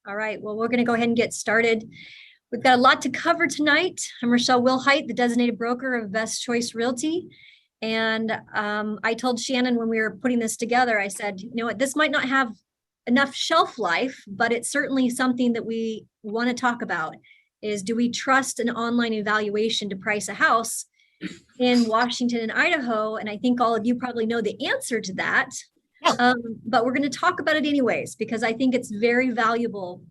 All right, well, we're going to go ahead and get started. We've got a lot to cover tonight. I'm Rochelle Wilhite, the designated broker of Best Choice Realty. And I told Shannon when we were putting this together, I said, you know what, this might not have enough shelf life, but it's certainly something that we want to talk about is, do we trust an online evaluation to price a house in Washington and Idaho? And I think all of you probably know the answer to that. But we're going to talk about it anyways, because I think it's very valuable.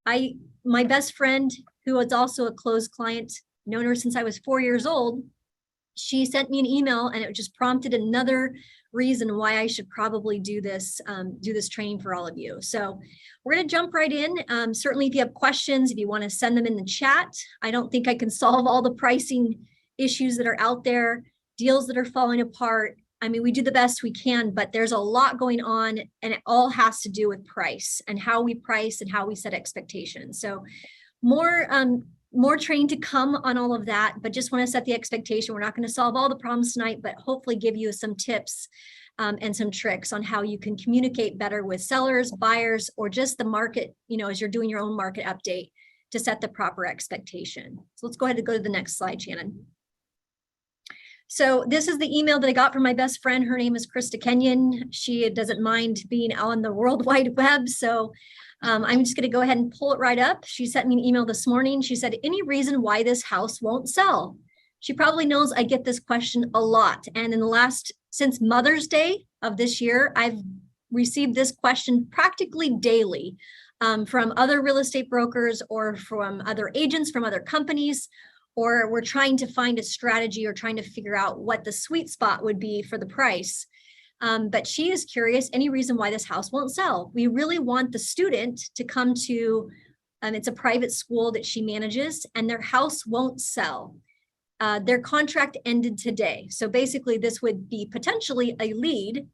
My best friend, who was also a closed client, known her since I was 4 years old, she sent me an email and it just prompted another reason why I should probably do this training for all of you. So we're going to jump right in. Certainly, if you have questions, if you want to send them in the chat. I don't think I can solve all the pricing issues that are out there, deals that are falling apart. I mean, we do the best we can, but there's a lot going on, and it all has to do with price and how we price and how we set expectations. So more training to come on all of that, but just want to set the expectation. We're not going to solve all the problems tonight, but hopefully give you some tips and some tricks on how you can communicate better with sellers, buyers, or just the market, as you're doing your own market update to set the proper expectation. So let's go ahead and go to the next slide, Shannon. So this is the email that I got from my best friend. Her name is Krista Kenyon. She doesn't mind being on the World Wide Web. So I'm just going to go ahead and pull it right up. She sent me an email this morning. She said, any reason why this house won't sell? She probably knows I get this question a lot. And since Mother's Day of this year, I've received this question practically daily from other real estate brokers or from other agents, from other companies, or we're trying to find a strategy or trying to figure out what the sweet spot would be for the price. But she is curious, any reason why this house won't sell? We really want the student to come to, it's a private school that she manages, and their house won't sell. Their contract ended today. So basically this would be potentially a lead.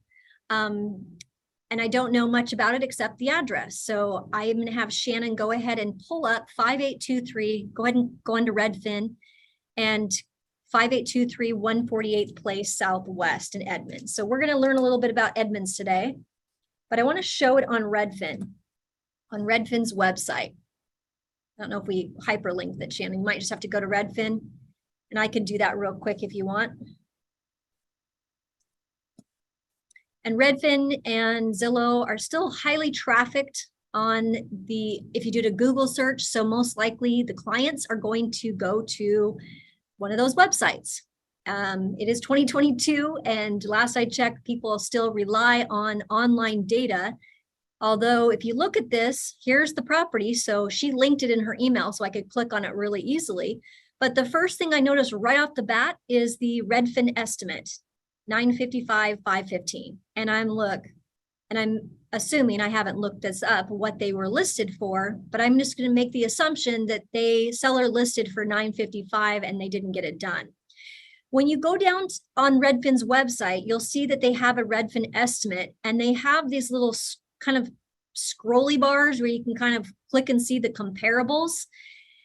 And I don't know much about it except the address. So I am going to have Shannon go ahead and pull up 5823, go ahead and go into Redfin, and 5823 148th Place Southwest in Edmonds. So we're going to learn a little bit about Edmonds today, but I want to show it on Redfin, on Redfin's website. I don't know if we hyperlink that, Shannon. You might just have to go to Redfin, and I can do that real quick if you want. And Redfin and Zillow are still highly trafficked if you do a Google search. So most likely the clients are going to go to one of those websites. It is 2022, and last I checked, people still rely on online data. Although if you look at this, here's the property. So she linked it in her email so I could click on it really easily. But the first thing I noticed right off the bat is the Redfin estimate. 955, 515. And I'm assuming, I haven't looked this up, what they were listed for, but I'm just going to make the assumption that seller listed for 955 and they didn't get it done. When you go down on Redfin's website, you'll see that they have a Redfin estimate, and they have these little kind of scrolly bars where you can kind of click and see the comparables.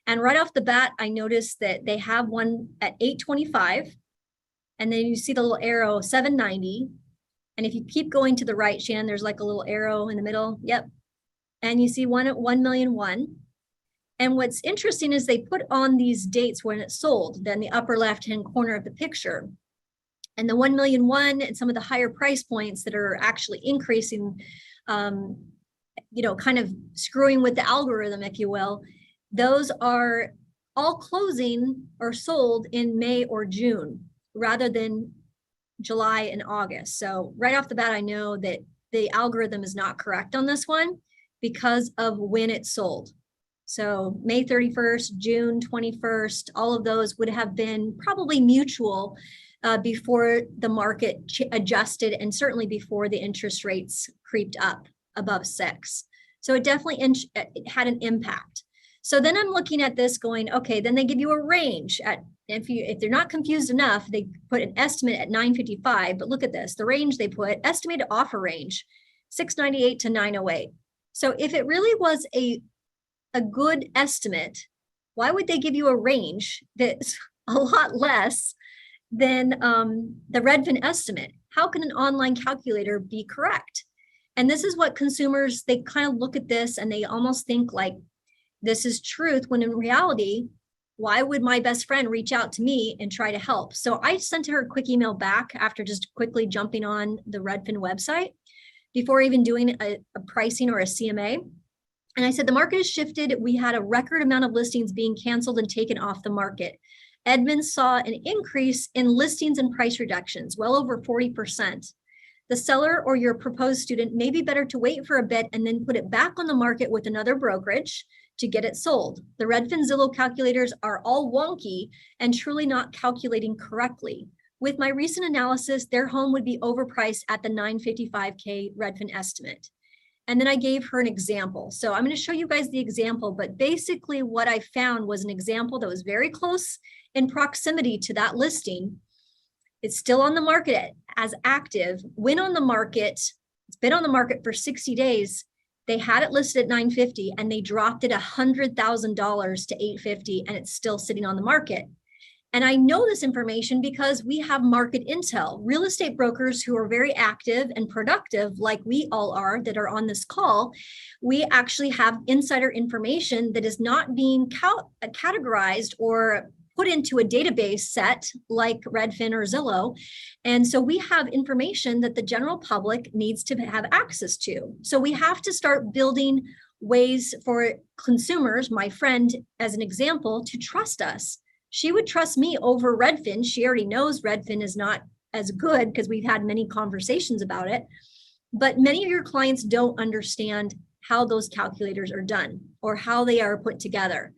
And right off the bat, I noticed that they have one at 825. And then you see the little arrow 790. And if you keep going to the right, Shannon, there's like a little arrow in the middle. Yep. And you see one at 1,000,001. And what's interesting is they put on these dates when it sold, then the upper left-hand corner of the picture. And the 1,000,001 and some of the higher price points that are actually increasing, kind of screwing with the algorithm, if you will, those are all closing or sold in May or June, rather than July and August. So right off the bat, I know that the algorithm is not correct on this one because of when it sold. So May 31st, June 21st, all of those would have been probably mutual before the market adjusted, and certainly before the interest rates creeped up above 6. So it definitely it had an impact. So then I'm looking at this going, okay, then they give you a range if they're not confused enough, they put an estimate at 955, but look at this, the range they put, estimated offer range, 698 to 908. So if it really was a good estimate, why would they give you a range that's a lot less than the Redfin estimate? How can an online calculator be correct? And this is what consumers, they kind of look at this and they almost think like this is truth, when in reality, why would my best friend reach out to me and try to help? So I sent her a quick email back after just quickly jumping on the Redfin website before even doing a pricing or a CMA. And I said, the market has shifted. We had a record amount of listings being canceled and taken off the market. Edmunds saw an increase in listings and price reductions, well over 40%. The seller or your proposed student may be better to wait for a bit and then put it back on the market with another brokerage to get it sold. The Redfin Zillow calculators are all wonky and truly not calculating correctly. With my recent analysis, their home would be overpriced at the $955K Redfin estimate. And then I gave her an example. So I'm going to show you guys the example, but basically what I found was an example that was very close in proximity to that listing. It's still on the market as active. When on the market, it's been on the market for 60 days. They had it listed at $950 and they dropped it $100,000 to $850 and it's still sitting on the market. And I know this information because we have market intel. Real estate brokers who are very active and productive, like we all are that are on this call, we actually have insider information that is not being categorized or put into a database set like Redfin or Zillow. And so we have information that the general public needs to have access to. So we have to start building ways for consumers, my friend, as an example, to trust us. She would trust me over Redfin. She already knows Redfin is not as good because we've had many conversations about it. But many of your clients don't understand how those calculators are done or how they are put together.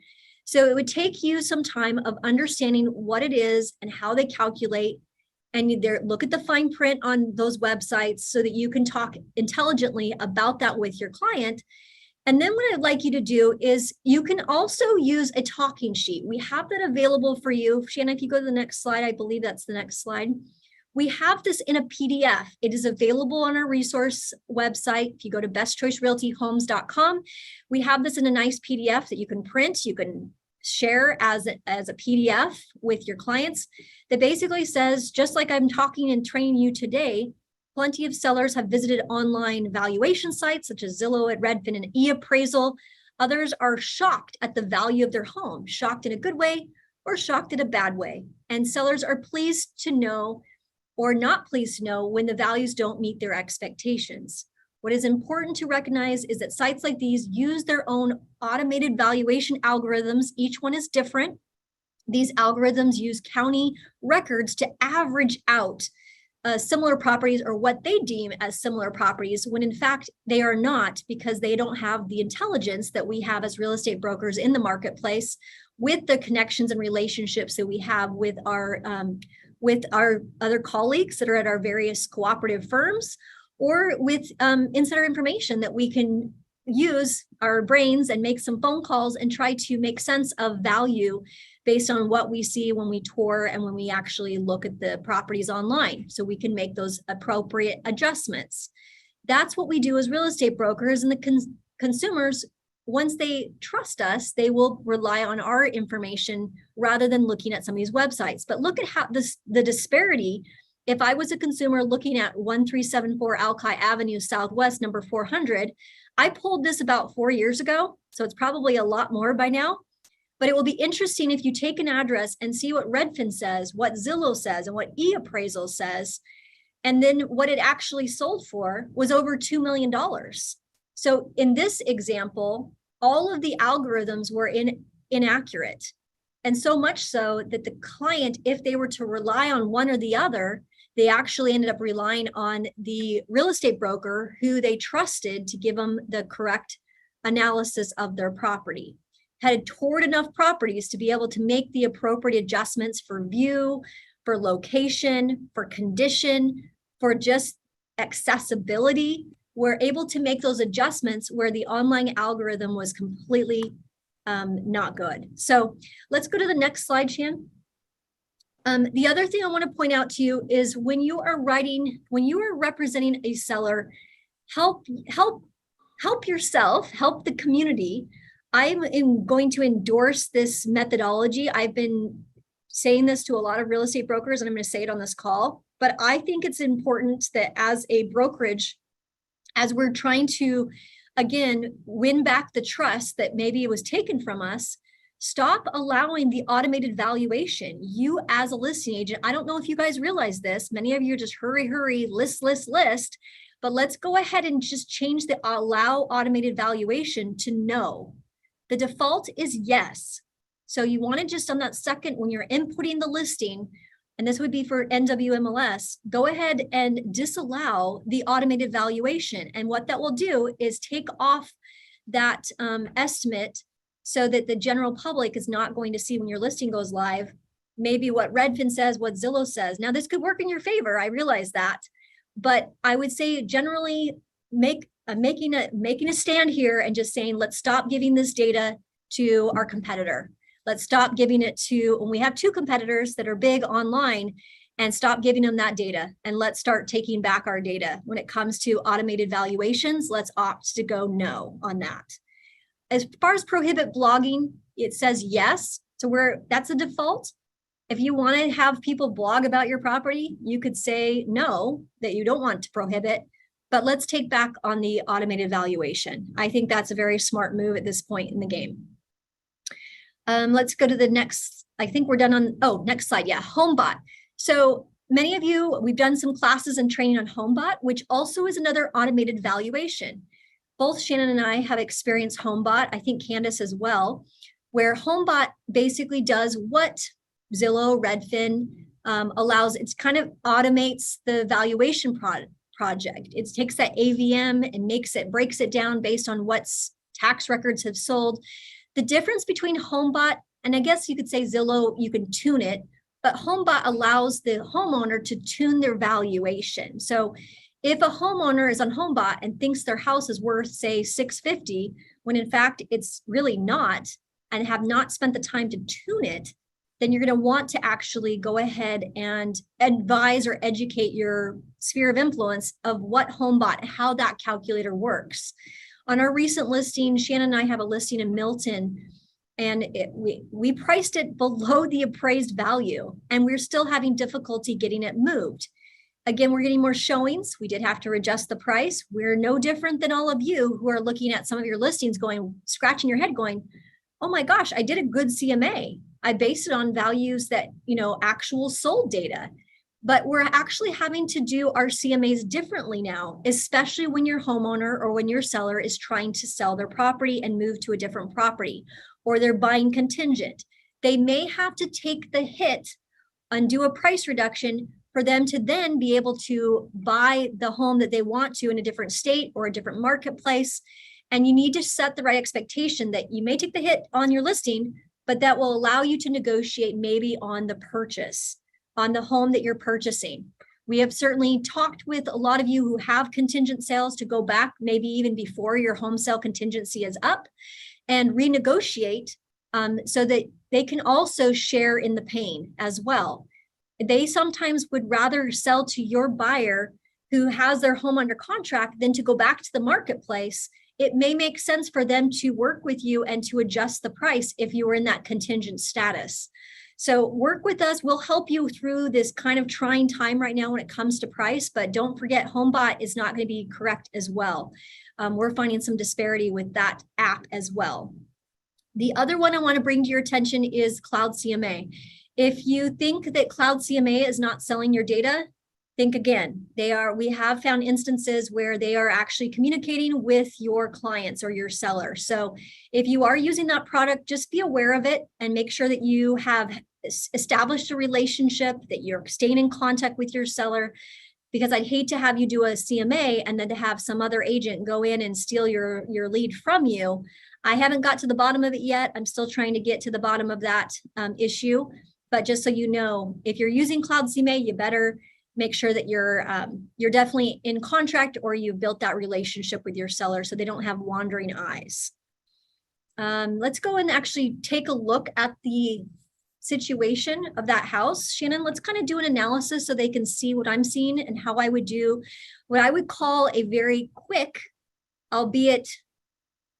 So it would take you some time of understanding what it is and how they calculate, and look at the fine print on those websites so that you can talk intelligently about that with your client. And then what I'd like you to do is you can also use a talking sheet. We have that available for you. Shanna, if you go to the next slide, I believe that's the next slide. We have this in a PDF. It is available on our resource website. If you go to bestchoicerealtyhomes.com, we have this in a nice PDF that you can print, you can share as a PDF with your clients that basically says, just like I'm talking and training you today, plenty of sellers have visited online valuation sites such as Zillow, at Redfin, and eAppraisal. Others are shocked at the value of their home, shocked in a good way or shocked in a bad way. And sellers are pleased to know or not pleased to know when the values don't meet their expectations. What is important to recognize is that sites like these use their own automated valuation algorithms. Each one is different. These algorithms use county records to average out similar properties or what they deem as similar properties, when in fact they are not, because they don't have the intelligence that we have as real estate brokers in the marketplace, with the connections and relationships that we have with our other colleagues that are at our various cooperative firms, or with insider information that we can use our brains and make some phone calls and try to make sense of value based on what we see when we tour and when we actually look at the properties online, so we can make those appropriate adjustments. That's what we do as real estate brokers, and the consumers, once they trust us, they will rely on our information rather than looking at some of these websites. But look at how the disparity. If I was a consumer looking at 1374 Alki Avenue Southwest, number 400, I pulled this about 4 years ago, so it's probably a lot more by now. But it will be interesting if you take an address and see what Redfin says, what Zillow says, and what eAppraisal says, and then what it actually sold for was over $2 million. So in this example, all of the algorithms were inaccurate. And so much so that the client, if they were to rely on one or the other, they actually ended up relying on the real estate broker who they trusted to give them the correct analysis of their property. Had toured enough properties to be able to make the appropriate adjustments for view, for location, for condition, for just accessibility. We're able to make those adjustments where the online algorithm was completely not good. So let's go to the next slide, Shan. The other thing I want to point out to you is when you are representing a seller, help yourself, help the community. I'm going to endorse this methodology. I've been saying this to a lot of real estate brokers, and I'm going to say it on this call, but I think it's important that as a brokerage, as we're trying to, again, win back the trust that maybe it was taken from us, stop allowing the automated valuation. You as a listing agent, I don't know if you guys realize this, many of you are just hurry, hurry, list, list, list, but let's go ahead and just change the allow automated valuation to no. The default is yes. So you want to just on that second, when you're inputting the listing, and this would be for NWMLS, go ahead and disallow the automated valuation. And what that will do is take off that estimate so that the general public is not going to see when your listing goes live, maybe what Redfin says, what Zillow says. Now, this could work in your favor. I realize that. But I would say generally making a stand here and just saying, let's stop giving this data to our competitor. Let's stop giving it to, when we have two competitors that are big online, and stop giving them that data. And let's start taking back our data. When it comes to automated valuations, let's opt to go no on that. As far as prohibit blogging, it says yes. So that's a default. If you want to have people blog about your property, you could say no, that you don't want to prohibit. But let's take back on the automated valuation. I think that's a very smart move at this point in the game. Let's go to the next. I think we're done on, next slide. Yeah, HomeBot. So many of you, we've done some classes and training on HomeBot, which also is another automated valuation. Both Shannon and I have experienced HomeBot, I think Candace as well, where HomeBot basically does what Zillow, Redfin allows. It kind of automates the valuation project. It takes that AVM and breaks it down based on what tax records have sold. The difference between HomeBot, and I guess you could say Zillow, you can tune it, but HomeBot allows the homeowner to tune their valuation. So if a homeowner is on HomeBot and thinks their house is worth, say, $650, when in fact it's really not, and have not spent the time to tune it, then you're going to want to actually go ahead and advise or educate your sphere of influence of what HomeBot, how that calculator works. On our recent listing, Shannon and I have a listing in Milton, and we priced it below the appraised value, and we're still having difficulty getting it moved. Again, we're getting more showings. We did have to adjust the price. We're no different than all of you who are looking at some of your listings scratching your head going, oh my gosh, I did a good CMA. I based it on values that, actual sold data. But we're actually having to do our CMAs differently now, especially when your homeowner or when your seller is trying to sell their property and move to a different property, or they're buying contingent. They may have to take the hit and do a price reduction for them to then be able to buy the home that they want to in a different state or a different marketplace. And you need to set the right expectation that you may take the hit on your listing, but that will allow you to negotiate maybe on the purchase, on the home that you're purchasing. We have certainly talked with a lot of you who have contingent sales to go back maybe even before your home sale contingency is up and renegotiate so that they can also share in the pain as well. They sometimes would rather sell to your buyer who has their home under contract than to go back to the marketplace. It may make sense for them to work with you and to adjust the price if you were in that contingent status. So work with us. We'll help you through this kind of trying time right now when it comes to price, but don't forget HomeBot is not going to be correct as well. We're finding some disparity with that app as well. The other one I want to bring to your attention is Cloud CMA. If you think that Cloud CMA is not selling your data, think again. We have found instances where they are actually communicating with your clients or your seller. So if you are using that product, just be aware of it and make sure that you have established a relationship, that you're staying in contact with your seller, because I'd hate to have you do a CMA and then to have some other agent go in and steal your lead from you. I haven't got to the bottom of it yet. I'm still trying to get to the bottom of that issue. But just so you know, if you're using Cloud CMA, you better make sure that you're definitely in contract or you've built that relationship with your seller so they don't have wandering eyes. Let's go and actually take a look at the situation of that house. Shannon, let's kind of do an analysis so they can see what I'm seeing and how I would do what I would call a very quick, albeit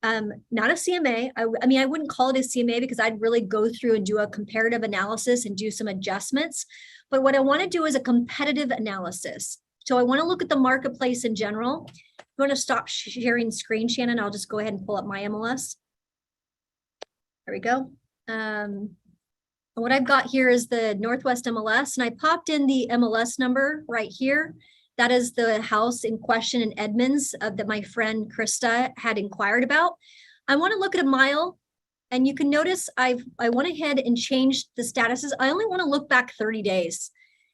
not a CMA. I mean, I wouldn't call it a CMA because I'd really go through and do a comparative analysis and do some adjustments. But what I want to do is a competitive analysis. So I want to look at the marketplace in general. I'm going to stop sharing screen, Shannon. I'll just go ahead and pull up my MLS. There we go. What I've got here is the Northwest MLS, and I popped in the MLS number right here. That is the house in question in Edmonds that my friend Krista had inquired about. I want to look at a mile, and you can notice I went ahead and changed the statuses. I only want to look back 30 days.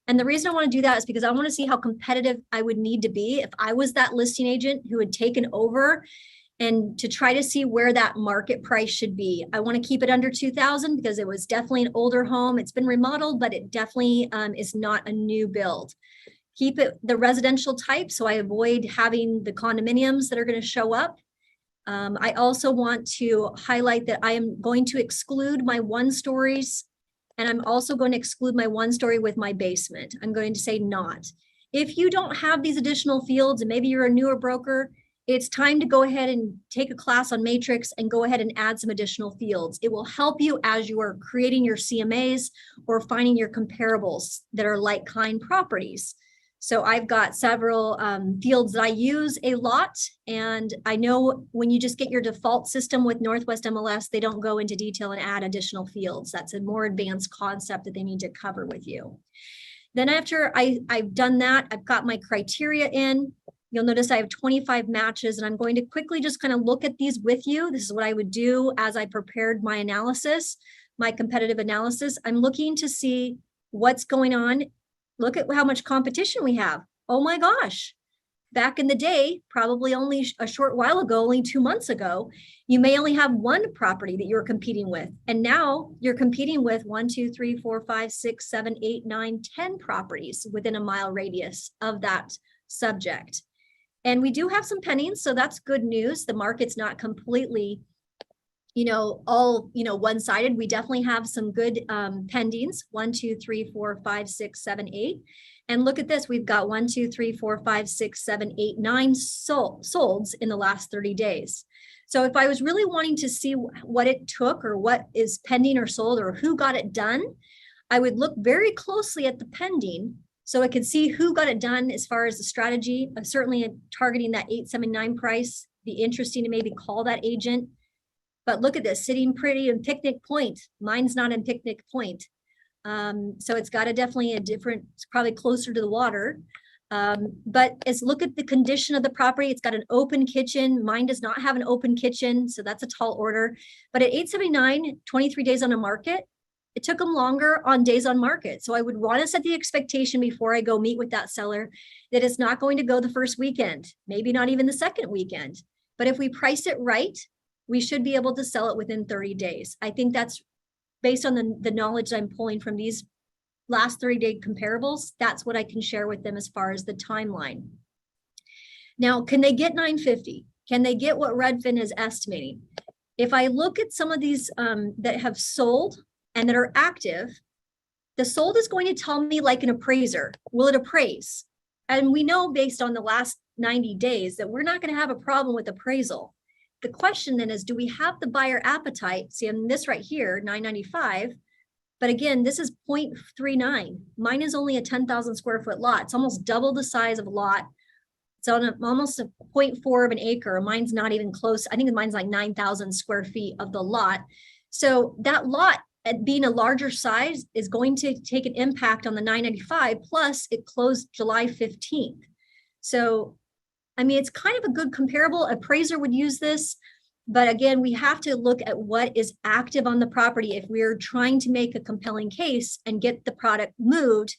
And the reason I want to do that is because I want to see how competitive I would need to be if I was that listing agent who had taken over, and to try to see where that market price should be. I want to keep it under 2,000 because it was definitely an older home. It's been remodeled, but it definitely is not a new build. Keep it the residential type, so I avoid having the condominiums that are going to show up. I also want to highlight that I am going to exclude my 1-stories, and I'm also going to exclude my 1-story with my basement. I'm going to say not. If you don't have these additional fields, and maybe you're a newer broker, it's time to go ahead and take a class on Matrix and go ahead and add some additional fields. It will help you as you are creating your CMAs or finding your comparables that are like-kind properties. So I've got several fields that I use a lot, and I know when you just get your default system with Northwest MLS, they don't go into detail and add additional fields. That's a more advanced concept that they need to cover with you. Then after I've done that, I've got my criteria in. You'll notice I have 25 matches, and I'm going to quickly just kind of look at these with you. This is what I would do as I prepared my analysis, my competitive analysis. I'm looking to see what's going on. Look at how much competition we have. Oh my gosh. Back in the day, probably only a short while ago, only 2 months ago, you may only have one property that you're competing with. And now you're competing with 1, 2, 3, 4, 5, 6, 7, 8, 9, 10 properties within a mile radius of that subject. And we do have some pendings, so that's good news. The market's not completely, all, one-sided. We definitely have some good pendings, 1, 2, 3, 4, 5, 6, 7, 8. And look at this, we've got 1, 2, 3, 4, 5, 6, 7, 8, 9 solds in the last 30 days. So if I was really wanting to see what it took or what is pending or sold or who got it done, I would look very closely at the pending so I could see who got it done as far as the strategy. Certainly targeting that 879 price, be interesting to maybe call that agent. But look at this, sitting pretty in Picnic Point. Mine's not in Picnic Point. So it's got definitely a different, it's probably closer to the water. But look at the condition of the property. It's got an open kitchen. Mine does not have an open kitchen, so that's a tall order. But at 879, 23 days on the market, it took them longer on days on market. So I would want to set the expectation before I go meet with that seller that it's not going to go the first weekend, maybe not even the second weekend. But if we price it right, we should be able to sell it within 30 days. I think that's based on the knowledge I'm pulling from these last 30-day comparables. That's what I can share with them as far as the timeline. Now, can they get 950? Can they get what Redfin is estimating? If I look at some of these that have sold and that are active, the sold is going to tell me like an appraiser. Will it appraise? And we know based on the last 90 days that we're not going to have a problem with appraisal. The question then is, do we have the buyer appetite? See, on this right here, 995. But again, this is 0.39. Mine is only a 10,000 square foot lot. It's almost double the size of a lot. It's on almost a 0.4 of an acre. Mine's not even close. I think mine's like 9,000 square feet of the lot. So that lot, at being a larger size, is going to take an impact on the 995, plus it closed July 15th. So, I mean, it's kind of a good comparable. Appraiser would use this, but again, we have to look at what is active on the property if we're trying to make a compelling case and get the product moved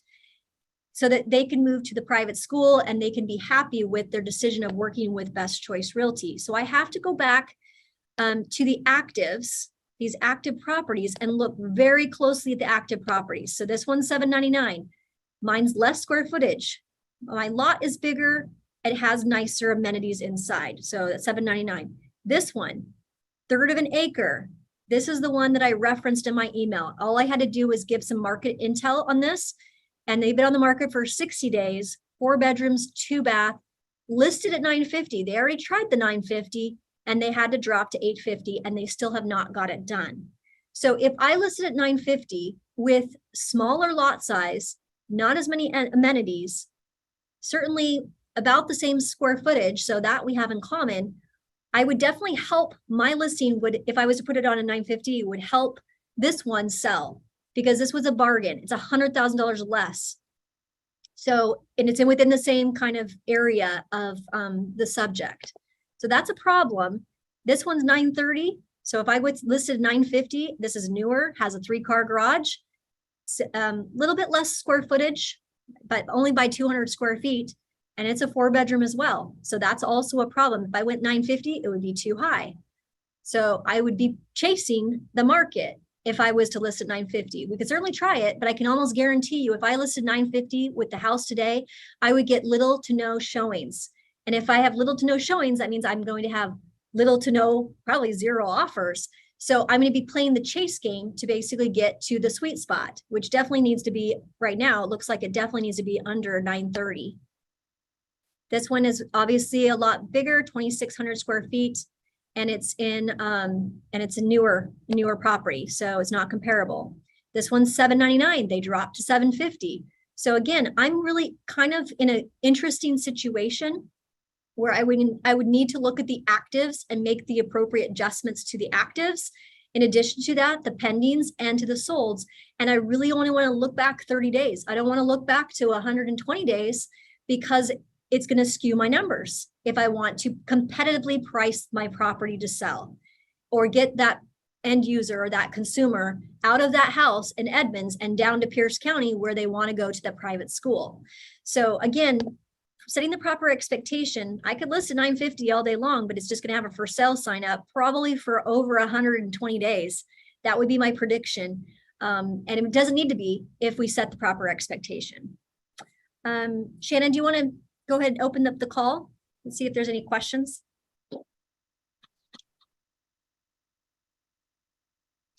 so that they can move to the private school and they can be happy with their decision of working with Best Choice Realty. So I have to go back to the actives, these active properties, and look very closely at the active properties. So this one's 799. Mine's less square footage. My lot is bigger. It has nicer amenities inside. So that's 799. This one, 1/3 of an acre. This is the one that I referenced in my email. All I had to do was give some market intel on this, and they've been on the market for 60 days, 4 bedrooms, 2 bath, listed at 950. They already tried the 950 and they had to drop to 850, and they still have not got it done. So if I listed at 950 with smaller lot size, not as many amenities, certainly about the same square footage, so that we have in common, I would definitely help my listing if I was to put it on a 950, would help this one sell because this was a bargain. It's $100,000 less. So, and it's within the same kind of area of the subject. So that's a problem. This one's 930. So if I would listed 950, this is newer, has a 3-car garage, little bit less square footage, but only by 200 square feet. And it's a 4-bedroom as well. So that's also a problem. If I went 950, it would be too high. So I would be chasing the market if I was to list at 950. We could certainly try it, but I can almost guarantee you if I listed 950 with the house today, I would get little to no showings. And if I have little to no showings, that means I'm going to have little to no, probably 0 offers. So I'm going to be playing the chase game to basically get to the sweet spot, which definitely needs to be right now. It looks like it definitely needs to be under 930. This one is obviously a lot bigger, 2,600 square feet, and it's in and it's a newer property, so it's not comparable. This one's $799. They dropped to $750. So again, I'm really kind of in an interesting situation where I would need to look at the actives and make the appropriate adjustments to the actives. In addition to that, the pendings and to the solds. And I really only want to look back 30 days. I don't want to look back to 120 days because it's going to skew my numbers if I want to competitively price my property to sell or get that end user or that consumer out of that house in Edmonds and down to Pierce County where they want to go to the private school. So again, setting the proper expectation, I could list at 950 all day long, but it's just going to have a for sale sign up probably for over 120 days. That would be my prediction. And it doesn't need to be if we set the proper expectation. Shannon, do you want to go ahead and open up the call and see if there's any questions?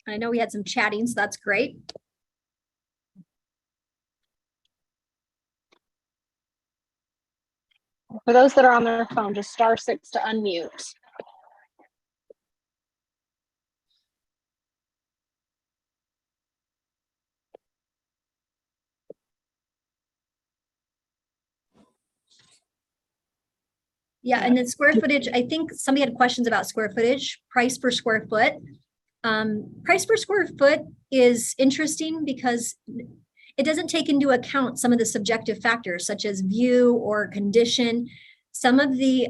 I know we had some chatting, so that's great. For those that are on their phone, just *6 to unmute. Yeah, and then square footage, I think somebody had questions about square footage, price per square foot. Price per square foot is interesting because it doesn't take into account some of the subjective factors such as view or condition. Some of the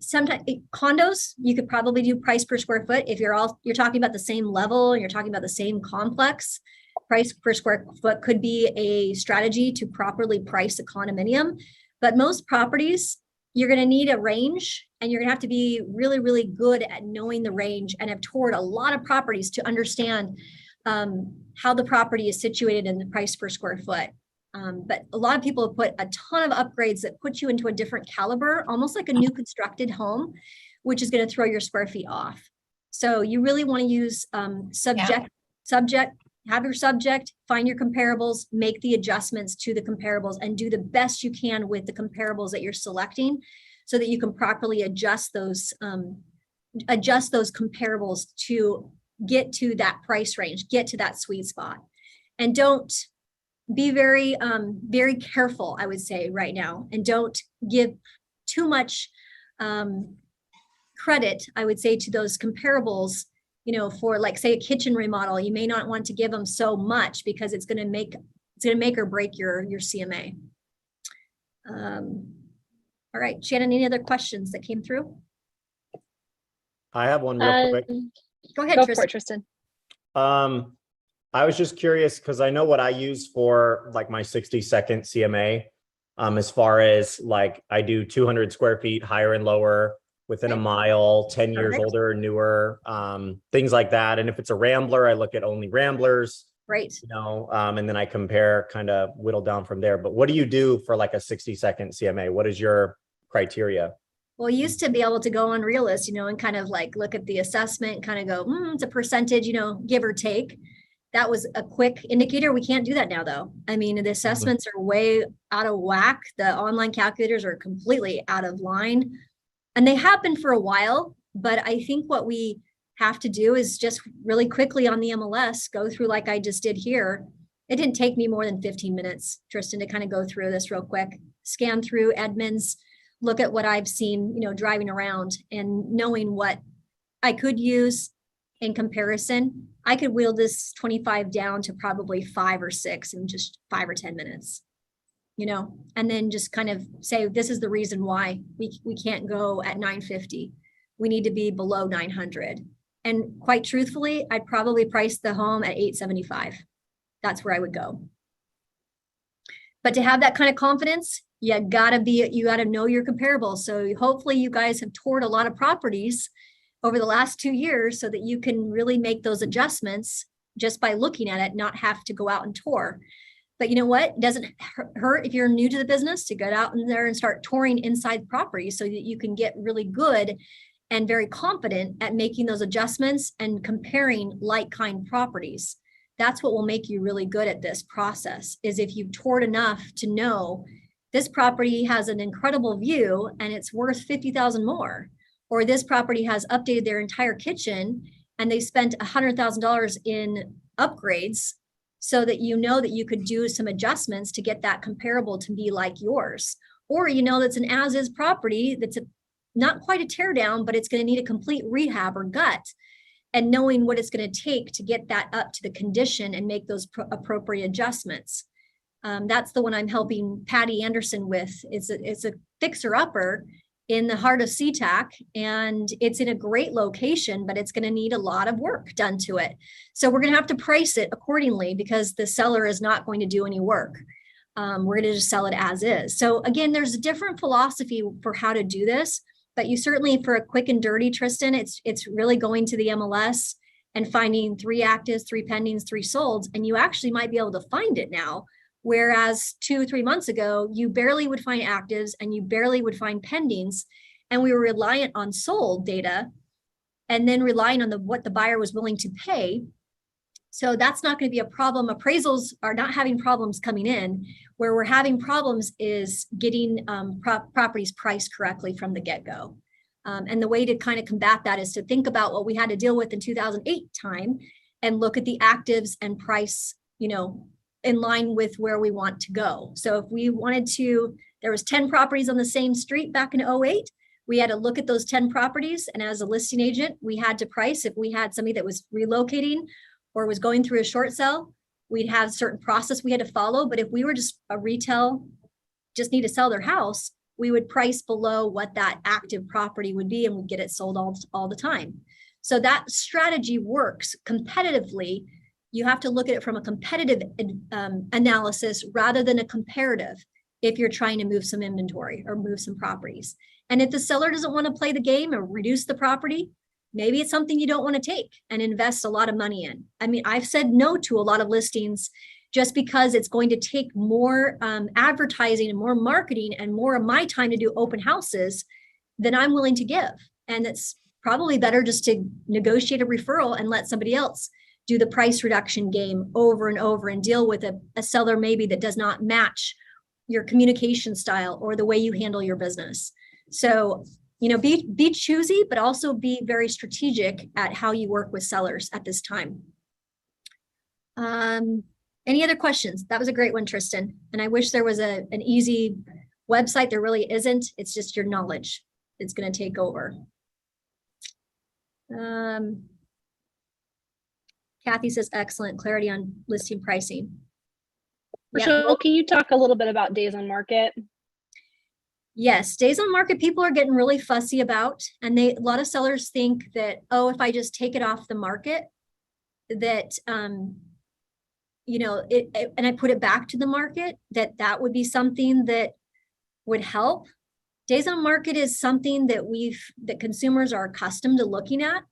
sometimes condos, you could probably do price per square foot if you're talking about the same level and you're talking about the same complex. Price per square foot could be a strategy to properly price a condominium, but most properties, you're going to need a range and you're going to have to be really, really good at knowing the range and have toured a lot of properties to understand how the property is situated in the price per square foot. But a lot of people have put a ton of upgrades that put you into a different caliber, almost like a new constructed home, which is going to throw your square feet off. So you really want to use subject, have your subject, find your comparables, make the adjustments to the comparables and do the best you can with the comparables that you're selecting so that you can properly adjust those comparables to get to that price range, get to that sweet spot. And don't be very careful, I would say right now, and don't give too much credit, I would say, to those comparables. You know, for like say a kitchen remodel, you may not want to give them so much because it's going to make or break your CMA. All right, Shannon, any other questions that came through? I have one real quick. Go ahead, Go Tristan. for it, Tristan. I was just curious because I know what I use for like my 60-second CMA. As far as like I do 200 square feet higher and lower within a mile, 10 years older or newer, things like that. And if it's a Rambler, I look at only Ramblers. Right. You know, and then I compare, kind of whittle down from there. But what do you do for like a 60-second CMA? What is your criteria? Well, you used to be able to go on Realist, you know, and kind of like look at the assessment, kind of go, it's a percentage, you know, give or take. That was a quick indicator. We can't do that now, though. I mean, the assessments are way out of whack. The online calculators are completely out of line. And they have been for a while, but I think what we have to do is just really quickly on the MLS, go through like I just did here It didn't take me more than 15 minutes, Tristan, to kind of go through this real quick, scan through Edmunds, look at what I've seen, driving around and knowing what I could use in comparison. I could wheel this 25 down to probably 5 or 6 in just 5 or 10 minutes, and then just kind of say, this is the reason why we can't go at 950. We need to be below 900. And quite truthfully, I'd probably price the home at 875. That's where I would go. But to have that kind of confidence, you gotta know your comparables. So hopefully you guys have toured a lot of properties over the last 2 years so that you can really make those adjustments just by looking at it, not have to go out and tour. But you know what? It doesn't hurt if you're new to the business to get out in there and start touring inside properties so that you can get really good and very confident at making those adjustments and comparing like-kind properties. That's what will make you really good at this process, is if you've toured enough to know this property has an incredible view and it's worth 50,000 more, or this property has updated their entire kitchen and they spent $100,000 in upgrades, so that that you could do some adjustments to get that comparable to be like yours. Or that's an as-is property that's not quite a tear down, but it's going to need a complete rehab or gut, and knowing what it's going to take to get that up to the condition and make those appropriate adjustments. That's the one I'm helping Patty Anderson with. It's a fixer-upper in the heart of SeaTac, and it's in a great location, but it's going to need a lot of work done to it. So we're going to have to price it accordingly because the seller is not going to do any work. We're going to just sell it as is. So again, there's a different philosophy for how to do this, but you certainly, for a quick and dirty, Tristan, it's really going to the MLS and finding 3 actives, 3 pendings, 3 solds, and you actually might be able to find it now. Whereas 2 or 3 months ago, you barely would find actives and you barely would find pendings. And we were reliant on sold data and then relying on what the buyer was willing to pay. So that's not going to be a problem. Appraisals are not having problems coming in. Where we're having problems is getting properties priced correctly from the get-go. And the way to kind of combat that is to think about what we had to deal with in 2008 time and look at the actives and price, in line with where we want to go. So if we wanted to, there was 10 properties on the same street back in 2008, we had to look at those 10 properties. And as a listing agent, we had to price. If we had somebody that was relocating or was going through a short sale, we'd have a certain process we had to follow. But if we were just a retail, just need to sell their house, we would price below what that active property would be and we'd get it sold all the time. So that strategy works competitively. You have to look at it from a competitive analysis rather than a comparative if you're trying to move some inventory or move some properties. And if the seller doesn't want to play the game or reduce the property, maybe it's something you don't want to take and invest a lot of money in. I mean, I've said no to a lot of listings just because it's going to take more advertising and more marketing and more of my time to do open houses than I'm willing to give. And it's probably better just to negotiate a referral and let somebody else do the price reduction game over and over and deal with a seller maybe that does not match your communication style or the way you handle your business. So, be choosy, but also be very strategic at how you work with sellers at this time. Any other questions? That was a great one, Tristan. And I wish there was an easy website. There really isn't. It's just your knowledge. It's going to take over. Kathy says, excellent clarity on listing pricing. Michelle, can you talk a little bit about days on market? Yes, days on market, people are getting really fussy about, and a lot of sellers think that, oh, if I just take it off the market, that, and I put it back to the market, that would be something that would help. Days on market is something that consumers are accustomed to looking at,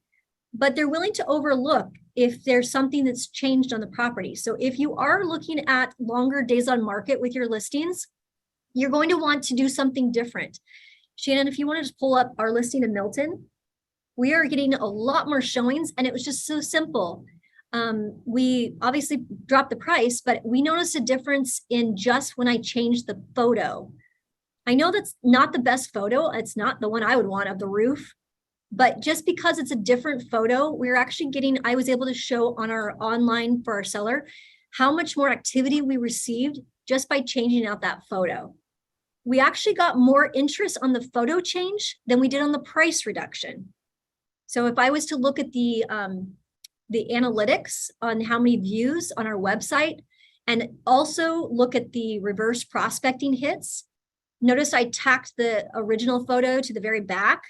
but they're willing to overlook if there's something that's changed on the property. So if you are looking at longer days on market with your listings, you're going to want to do something different. Shannon, if you want to just pull up our listing in Milton, we are getting a lot more showings, and it was just so simple. We obviously dropped the price, but we noticed a difference in just when I changed the photo. I know that's not the best photo. It's not the one I would want of the roof, but just because it's a different photo, we're actually I was able to show on our online for our seller how much more activity we received just by changing out that photo. We actually got more interest on the photo change than we did on the price reduction. So if I was to look at the analytics on how many views on our website, and also look at the reverse prospecting hits, notice I tacked the original photo to the very back,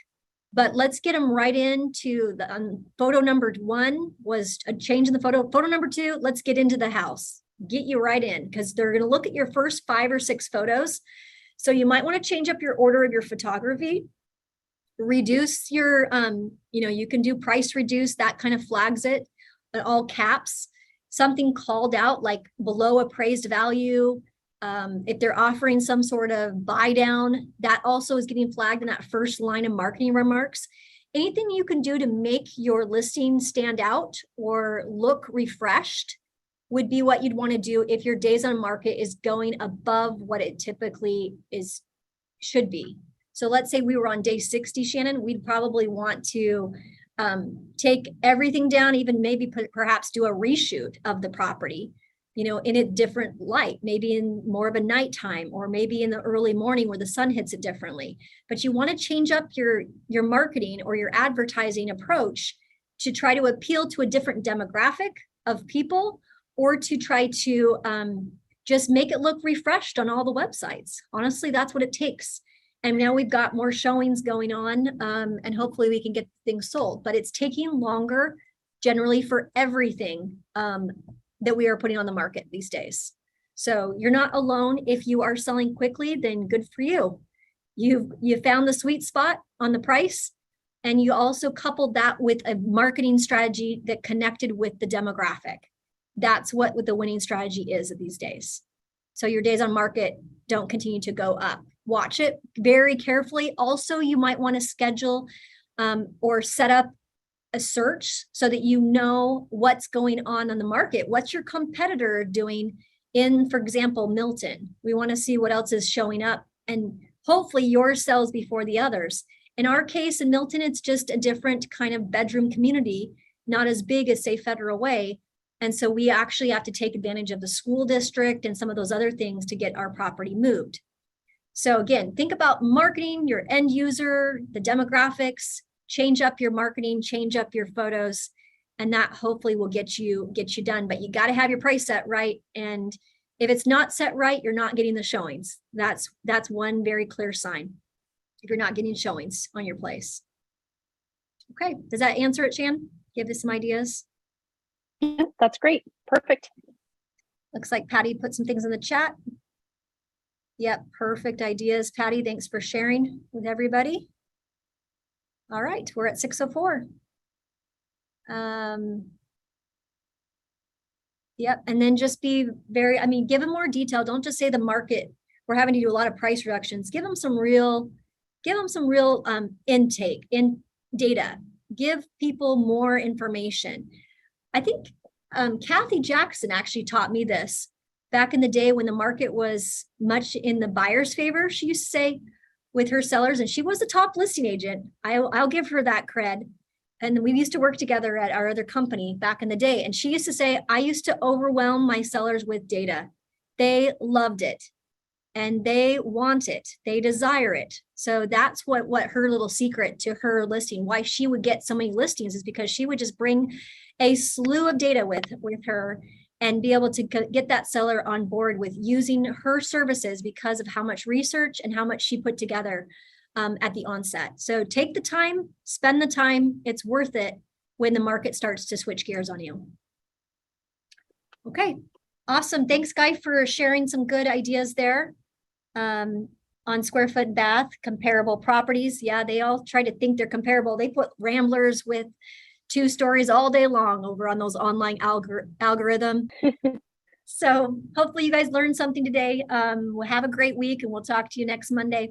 but let's get them right into the photo number 1 was a change in the photo. Photo number 2, let's get into the house. Get you right in, because they're going to look at your first 5 or 6 photos. So you might want to change up your order of your photography, reduce your, you can do price reduce, that kind of flags it, all caps, something called out like below appraised value. If they're offering some sort of buy down, that also is getting flagged in that first line of marketing remarks. Anything you can do to make your listing stand out or look refreshed would be what you'd want to do if your days on market is going above what it typically should be. So let's say we were on day 60, Shannon, we'd probably want to take everything down, even maybe perhaps do a reshoot of the property, in a different light, maybe in more of a nighttime, or maybe in the early morning where the sun hits it differently. But you want to change up your marketing or your advertising approach to try to appeal to a different demographic of people, or to try to just make it look refreshed on all the websites. Honestly, that's what it takes. And now we've got more showings going on, and hopefully we can get things sold. But it's taking longer generally for everything that we are putting on the market these days. So you're not alone. If you are selling quickly, then good for you. You found the sweet spot on the price, and you also coupled that with a marketing strategy that connected with the demographic. That's what the winning strategy is these days. So your days on market don't continue to go up. Watch it very carefully. Also, you might want to schedule or set up a search so that you know what's going on the market. What's your competitor doing in, for example, Milton? We want to see what else is showing up, and hopefully yours sells before the others. In our case, in Milton, it's just a different kind of bedroom community, not as big as, say, Federal Way. And so we actually have to take advantage of the school district and some of those other things to get our property moved. So again, think about marketing, your end user, the demographics, change up your marketing, change up your photos, and that hopefully will get you done. But you got to have your price set right. And if it's not set right, you're not getting the showings. That's one very clear sign if you're not getting showings on your place. Okay, does that answer it, Shan? Give us some ideas. Yeah, that's great. Perfect. Looks like Patty put some things in the chat. Yep, perfect ideas, Patty. Thanks for sharing with everybody. All right, we're at 6:04. Yep, and then just be very, give them more detail. Don't just say the market, we're having to do a lot of price reductions. Give them some real intake in data. Give people more information. I think Kathy Jackson actually taught me this back in the day when the market was much in the buyer's favor. She used to say with her sellers, and she was the top listing agent. I'll give her that cred. And we used to work together at our other company back in the day. And she used to say, I used to overwhelm my sellers with data. They loved it and they want it. They desire it. So that's what her little secret to her listing, why she would get so many listings, is because she would just bring a slew of data with her and be able to get that seller on board with using her services because of how much research and how much she put together at the onset. So take the time, spend the time. It's worth it when the market starts to switch gears on you. Okay, awesome. Thanks, Guy, for sharing some good ideas there on square foot bath, comparable properties. Yeah, they all try to think they're comparable. They put Ramblers with 2 stories all day long over on those online algorithm. So hopefully you guys learned something today. We'll have a great week and we'll talk to you next Monday.